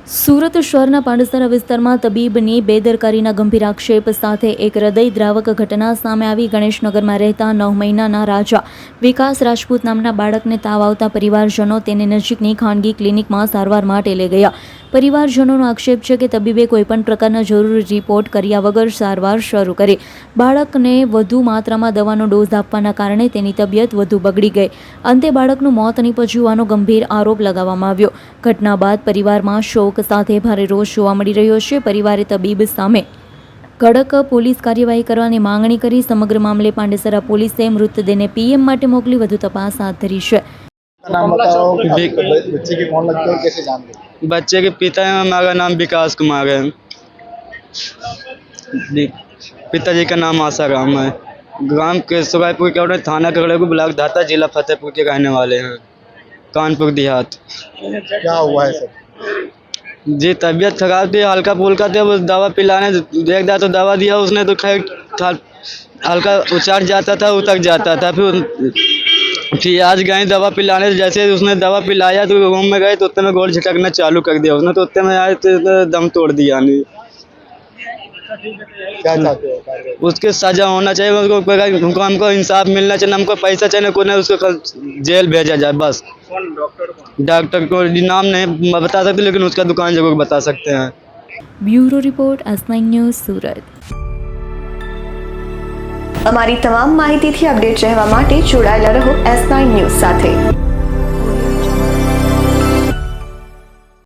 સુરત શહેરના પાંડેસરા વિસ્તારમાં તબીબની બેદરકારીના ગંભીર આક્ષેપ સાથે એક હૃદયદ્રાવક ઘટના સામે આવી. ગણેશનગરમાં રહેતા 9 મહિનાના રાજા વિકાસ રાજપૂત નામના બાળકને તાવ આવતા પરિવારજનો તેને નજીકની ખાનગી ક્લિનિકમાં સારવાર માટે લઈ ગયા. પરિવારજનોનો આક્ષેપ છે કે તબીબે કોઈપણ પ્રકારના જરૂરી રિપોર્ટ કર્યા વગર સારવાર શરૂ કરી. બાળકને વધુ માત્રામાં દવાનો ડોઝ આપવાના કારણે તેની તબિયત વધુ બગડી ગઈ. અંતે બાળકનું મોત નીપજ્યું હોવાનો ગંભીર આરોપ લગાવવામાં આવ્યો. ઘટના બાદ પરિવારમાં શોક સાથે ભારે રોષ જોવા મળી રહ્યો છે. પરિવારે તબીબ સામે કડક પોલીસ કાર્યવાહી કરવાની માંગણી કરી. સમગ્ર મામલે પાંડેસરા પોલીસે મૃતદેહને પીએમ માટે મોકલી વધુ તપાસ હાથ धरी है. नाम बताओ, बच्चे के कौन लगते हो, कैसे जान गए? बच्चे के पिता है, हमारा नाम विकास कुमार है। पिताजी का नाम आसाराम है। ग्राम केशवरायपुर के थाना कगड़ेपुर ब्लॉक धाता जिला फतेहपुर के रहने वाले हैं, कानपुर देहात। क्या हुआ है सर? जी तबीयत खराब थी, हल्का फुल्का थे, बस दवा पिलाने एक दाव तो दवा दिया उसने तो खैर हल्का उचाट जाता था, उतर जाता था। फिर आज गए दवा पिलाने, जैसे उसने दवा पिलाया तो रूम में गए तो उतने में गोल झटकना चालू कर दिया उसने, तो उतने में आए तो दम तोड़ दिया नहीं। क्या चाहते हो? उसके सजा होना चाहिए, उसको हमको इंसाफ मिलना चाहिए, हमको पैसा चाहिए, कोई नहीं उसको जेल भेजा जाए बस। डॉक्टर को नाम नहीं बता सकते लेकिन उसका दुकान जरूर बता सकते हैं। ब्यूरो रिपोर्ट S9 न्यूज़ सूरत। અમારી તમામ માહિતીથી અપડેટ રહેવા માટે જોડાયેલા રહો S9 ન્યૂઝ સાથે।